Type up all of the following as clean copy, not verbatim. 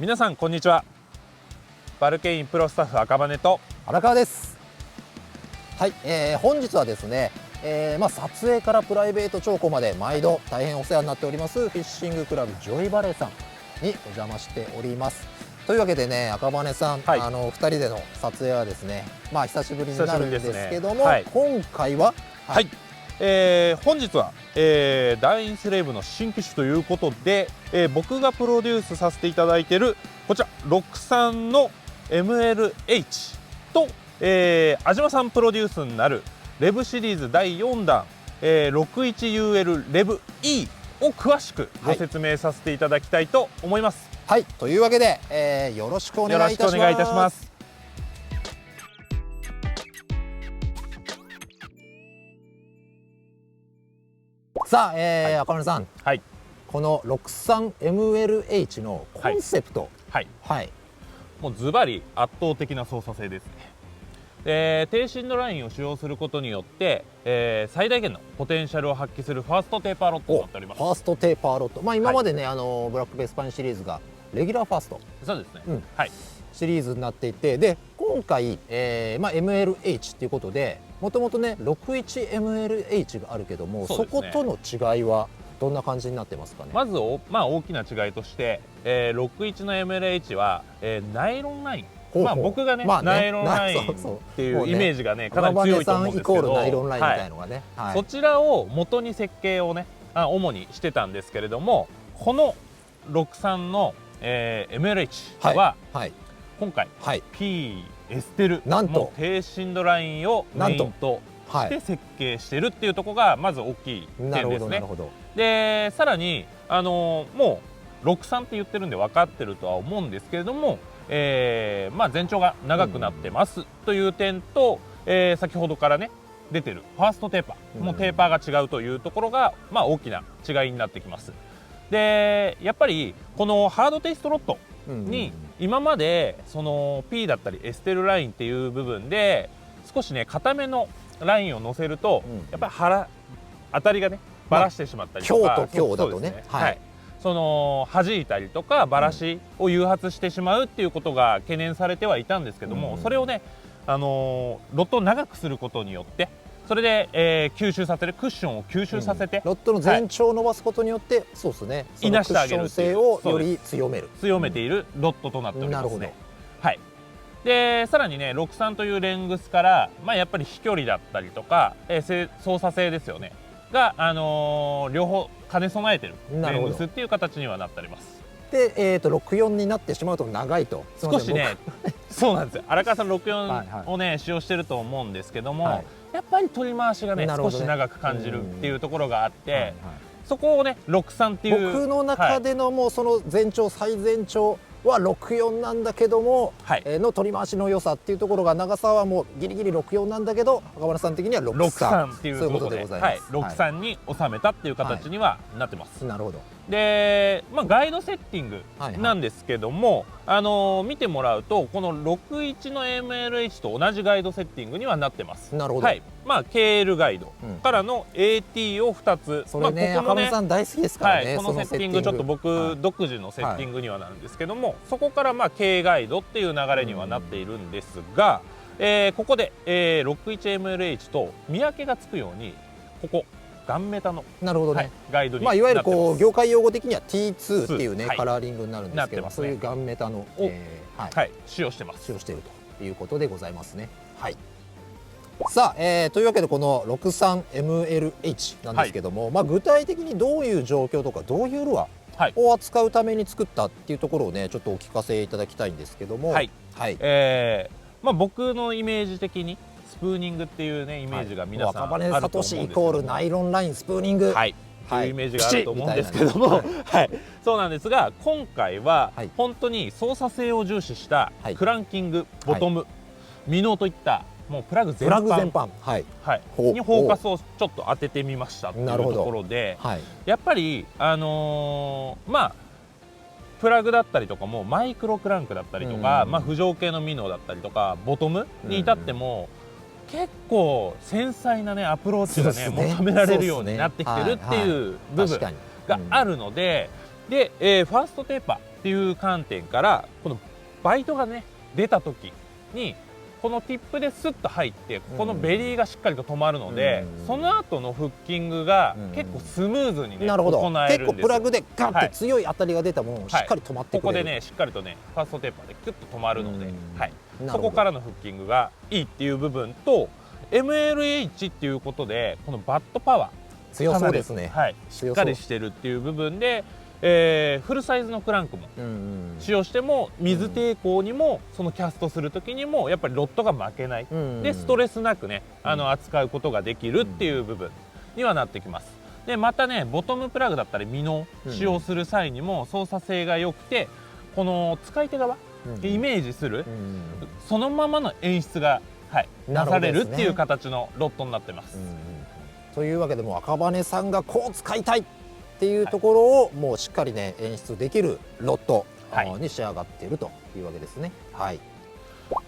皆さんこんにちは。バルケインプロスタッフ赤羽と荒川です。はい、本日はですね、撮影からプライベート聴講まで毎度大変お世話になっておりますフィッシングクラブジョイバレーさんにお邪魔しております。というわけでね、赤羽さん、2人での撮影はですね、久しぶりになるんですけども、今回は本日は、ダインスレイブの新機種ということで、僕がプロデュースさせていただいているこちら63の MLH と、安島さんプロデュースになるレブシリーズ第4弾、61UL レブ E を詳しくご説明させていただきたいと思います。はい、というわけで、よろしくお願いいたします。さあ、赤羽さん、この 63MLH のコンセプト、もうズバリ圧倒的な操作性ですね。低振動ラインを使用することによって、最大限のポテンシャルを発揮するファーストテーパーロッドとなっております。ファーストテーパーロッド、今までね、ブラックベースパインシリーズがレギュラーファースト、そうですね、シリーズになっていて、で今回、MLH っていうことで、もともとね 61MLH があるけども、そことの違いはどんな感じになってますかね。まず大きな違いとして、61の MLH は、ナイロンライン、僕がね、ナイロンラインっていうイメージがねかなり強いと思うんですけど、ナイロンラインみたいのがね、そちらを元に設計をね主にしてたんですけれども、この63の、MLH は、今回、P エステルの低振動ラインをメインとして設計してるっていうところがまず大きい点ですね。でさらにもう63って言ってるんで分かってるとは思うんですけれども、全長が長くなってますという点と、先ほどからね出てるファーストテーパー、もうテーパーが違うというところが、大きな違いになってきます。でやっぱりこのハードテイストロッドに今までその P だったりエステルラインっていう部分で少しね硬めのラインを乗せると、やっぱり当たりがねばらしてしまったりとか、強だとね、その弾いたりとかばらしを誘発してしまうっていうことが懸念されてはいたんですけども、それをねロッドを長くすることによってそれで、吸収させるクッションを吸収させて、ロッドの全長を伸ばすことによって、そうですね、いなしてあげる性をより強めているロッドとなっておりますね。でさらにね63というレングスから、やっぱり飛距離だったりとか、操作性ですよねが、両方兼ね備えてるレングスっていう形にはなっております。で、64になってしまうと長いと少しねそうなんですよ。荒川さん64をね使用してると思うんですけども、やっぱり取り回しがね少し長く感じるっていうところがあって、そこをね63っていう僕の中でのもうその最全長は64なんだけども、の取り回しの良さっていうところが、長さはもうギリギリ64なんだけど、赤羽さん的には63っていうことでございます。63に収めたっていう形にはなってます。なるほど。で、ガイドセッティングなんですけども、見てもらうとこの61の MLH と同じガイドセッティングにはなってます。なるほど。KL ガイドからの AT を2つ、それね、赤羽さん大好きですからね。このセッティングちょっと僕独自のセッティングにはなるんですけども、そこからK ガイドっていう流れにはなっているんですが、ここで 61MLH と見分けがつくようにここガンメタのガイドになってます。いわゆるこう業界用語的には T2 っていうねカラーリングになるんですけど、そういうガンメタのを使用してます。使用しているということでございますね。さあ、というわけでこの 63MLH なんですけども、具体的にどういう状況とかどういうルアーを扱うために作ったっていうところをねちょっとお聞かせいただきたいんですけども、僕のイメージ的にスプーニングっていうねイメージが皆さんあると思うんですけども、イコールナイロンラインスプーニングというイメージがあると思うんですけども、そうなんですが、今回は本当に操作性を重視したクランキング、ボトム、ミノーといったもうプラグ全般にフォーカスをちょっと当ててみましたっていうところで、やっぱりプラグだったりとかもマイクロクランクだったりとか、浮上系のミノーだったりとかボトムに至っても結構繊細なねアプローチがね求められるようになってきてるっていう部分があるので、ファーストテーパっていう観点からこのバイトがね出た時にこのティップでスッと入ってこのベリーがしっかりと止まるので、その後のフッキングが結構スムーズにね行えるんですよ。結構プラグでガンって強い当たりが出たものをしっかり止まってくれる、ここでねしっかりとねファーストテーパーでキュッと止まるので、そこからのフッキングがいいっていう部分と MLH っていうことでこのバットパワー強そうですね、しっかりしてるっていう部分で、フルサイズのクランクも使用しても水抵抗にもそのキャストする時にもやっぱりロッドが負けないでストレスなくね扱うことができるっていう部分にはなってきます。でまたねボトムプラグだったりミノ使用する際にも操作性が良くてこの使い手側イメージするそのままの演出がなされるっていう形のロッドになってます。というわけでも赤羽さんがこう使いたいっていうところをもうしっかりね演出できるロッドに仕上がっているというわけですね。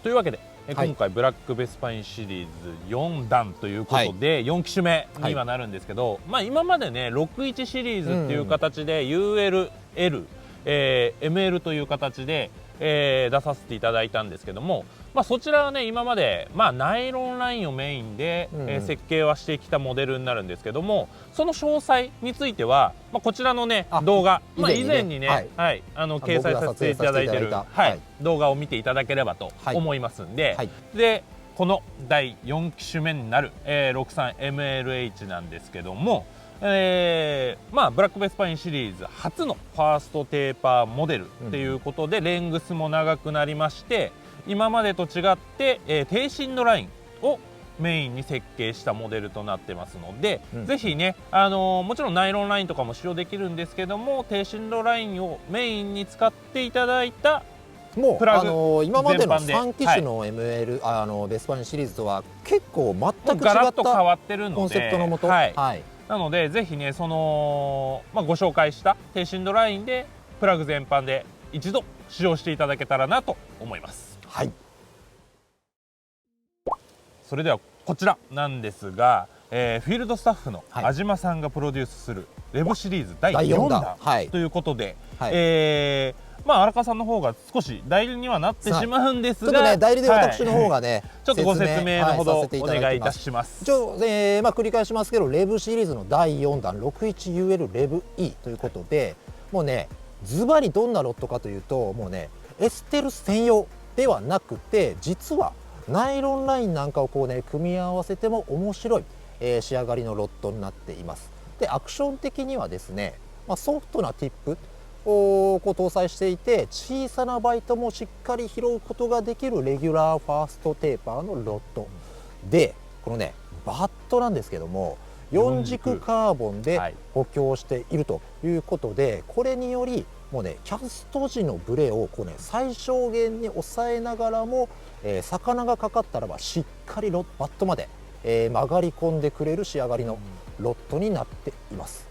というわけで今回ブラックベスパインシリーズ4弾ということで4機種目にはなるんですけど、今までね61シリーズっていう形で UL、L、ML という形で出させていただいたんですけども、そちらはね今までナイロンラインをメインで設計はしてきたモデルになるんですけども、その詳細についてはこちらのね動画以前にね掲載させていただいている動画を見ていただければと思いますんで、でこの第4機種目になる 63MLH なんですけども、ブラックベスパインシリーズ初のファーストテーパーモデルっていうことで、レングスも長くなりまして今までと違って、低振動ラインをメインに設計したモデルとなってますので、ぜひね、もちろんナイロンラインとかも使用できるんですけども低振動ラインをメインに使っていただいたもう今までの3機種の ML、ベスパインシリーズとは結構全く違ったコンセプトのもと、なのでぜひねその、ご紹介した低振動ラインでプラグ全般で一度使用していただけたらなと思います。それではこちらなんですが、フィールドスタッフの安島さんがプロデュースするレブシリーズ第4弾ということで、荒川さんの方が少し代理にはなってしまうんですが、ちょっとね代理で私の方がね、ちょっとご説明のほどお願いいたします。繰り返しますけどレブシリーズの第4弾 61UL レブ E ということで、もうねズバリどんなロッドかというと、もうねエステル専用ではなくて実はナイロンラインなんかをこうね組み合わせても面白い、仕上がりのロッドになっています。でアクション的にはですね、ソフトなティップをこう搭載していて小さなバイトもしっかり拾うことができるレギュラーファーストテーパーのロッドで、このねバットなんですけども4軸カーボンで補強しているということで、これによりもうねキャスト時のブレをこうね最小限に抑えながらも、魚がかかったらばしっかりバットまで、曲がり込んでくれる仕上がりのロッドになっています。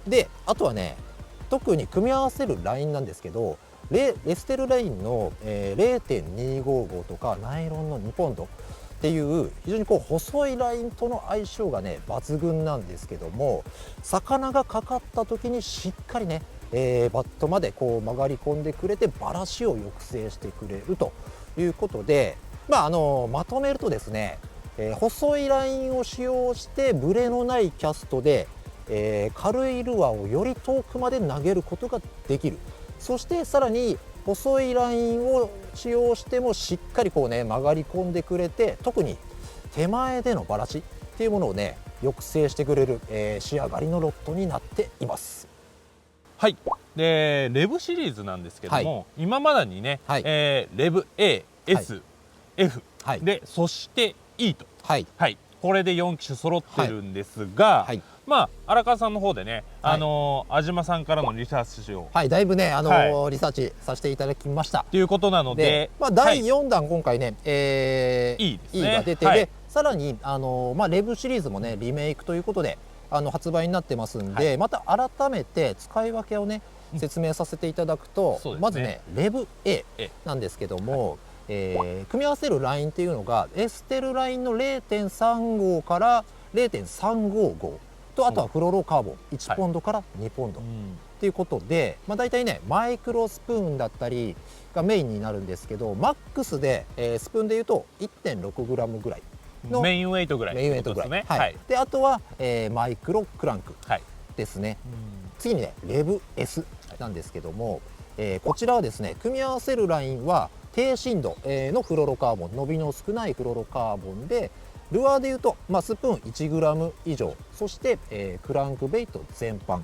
であとはね特に組み合わせるラインなんですけど、エステルラインの、0.255 とかナイロンの2ポンドっていう非常にこう細いラインとの相性がね抜群なんですけども、魚がかかった時にしっかりね、バットまでこう曲がり込んでくれてバラシを抑制してくれるということで、まとめるとですね、細いラインを使用してブレのないキャストで軽いルアーをより遠くまで投げることができる。そしてさらに細いラインを使用してもしっかりこうね曲がり込んでくれて、特に手前でのバラシっていうものをね抑制してくれる、仕上がりのロッドになっています。でレブシリーズなんですけども、今までにね、レブ A、S、F でそして E と、これで4機種揃ってるんですが、荒川さんの方でね、安島さんからのリサーチをだいぶねリサーチさせていただきましたということなので、第4弾今回ね E が出て、でさらにレブシリーズもねリメイクということで発売になってますんで、また改めて使い分けをね説明させていただくと、まずねレブ A なんですけども、組み合わせるラインっていうのがエステルラインの 0.35 から 0.355と、あとはフロロカーボン1ポンドから2ポンドということで、だいたいねマイクロスプーンだったりがメインになるんですけど、マックスで、スプーンでいうと 1.6g ぐらいのメインウェイトぐらいってことですね。であとは、マイクロクランクですね。次にねレブ S なんですけども、こちらはですね組み合わせるラインは低深度のフロロカーボン、伸びの少ないフロロカーボンで、ルアーでいうと、スプーン 1g 以上、そして、クランクベイト全般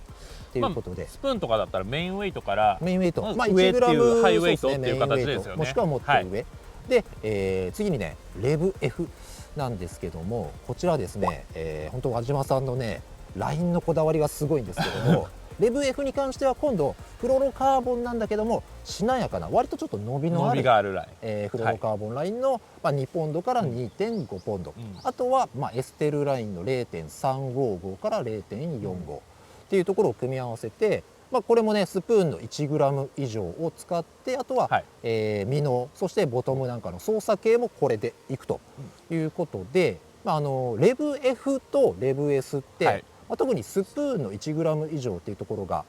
ということで、スプーンとかだったらメインウェイトからメインウェイト、上っていうハイウェイトっていう形ですよね。もしくはもっと上、で、次にねレブ F なんですけども、こちらですね、本当和島さんのねラインのこだわりがすごいんですけどもレブ F に関しては今度フロロカーボンなんだけども、しなやかな割とちょっと伸びのあるライン、フロロカーボンラインの、2ポンドから2.5ポンド、あとは、エステルラインの 0.355 から 0.45 っていうところを組み合わせて、これもねスプーンの 1g 以上を使って、あとは、ミノ、そしてボトムなんかの操作系もこれでいくということで、レブ F とレブ S って、特にスプーンの 1g 以上っていうところが、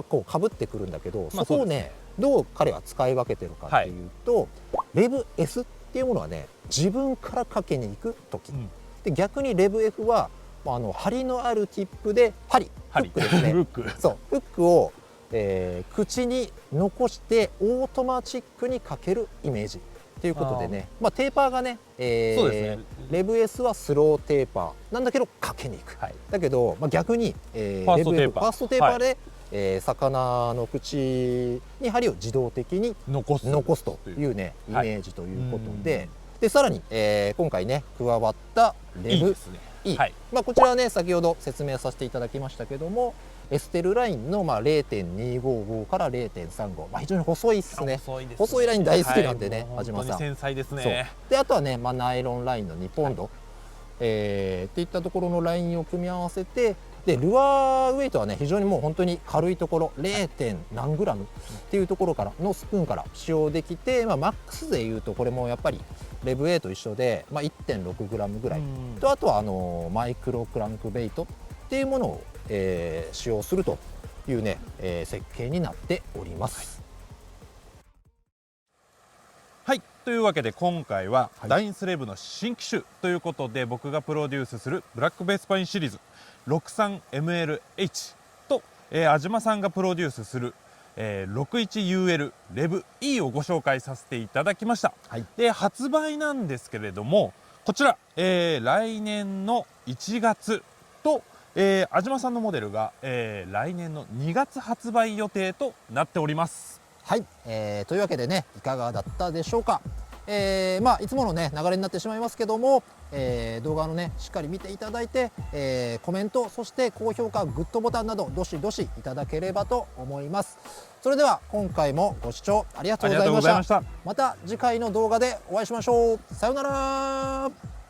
こうかぶってくるんだけど、そこをねどう彼は使い分けてるかっていうと、レブ S っていうものはね自分からかけに行く時、で逆にレブ F は針のあるティップでフックですねそうフックを、口に残してオートマチックにかけるイメージということでね、テーパーがね、レブ S はスローテーパーなんだけどかけに行く、だけど、逆に、レブ F ファーストテーパーで、魚の口に針を自動的に残すというねイメージということで、さらに、今回ね加わったレブ E、こちらはね先ほど説明させていただきましたけども、エステルラインの0.255 から 0.35、非常に細いですね。細いライン大好きなんでね、和島さん。繊細ですね。であとはね、ナイロンラインの2ポンド、っていったところのラインを組み合わせて、でルアーウェイトはね非常にもう本当に軽いところ 0. 何グラムっていうところからのスプーンから使用できて、マックスでいうとこれもやっぱりレブ A と一緒で、1.6 グラムぐらいと、あとはマイクロクランクベイトっていうものを、使用するというね、設計になっております。はい、というわけで今回はダインスレーブの新機種ということで、僕がプロデュースするブラックベースパインシリーズ 63MLH と、安島さんがプロデュースする、61UL レブ E をご紹介させていただきました。で発売なんですけれども、こちら、来年の1月と、安島さんのモデルが、来年の2月発売予定となっております。はい、というわけでねいかがだったでしょうか。いつものね流れになってしまいますけども、動画のねしっかり見ていただいて、コメント、そして高評価、グッドボタンなどどしどしいただければと思います。それでは今回もご視聴ありがとうございました。また次回の動画でお会いしましょう。さようなら。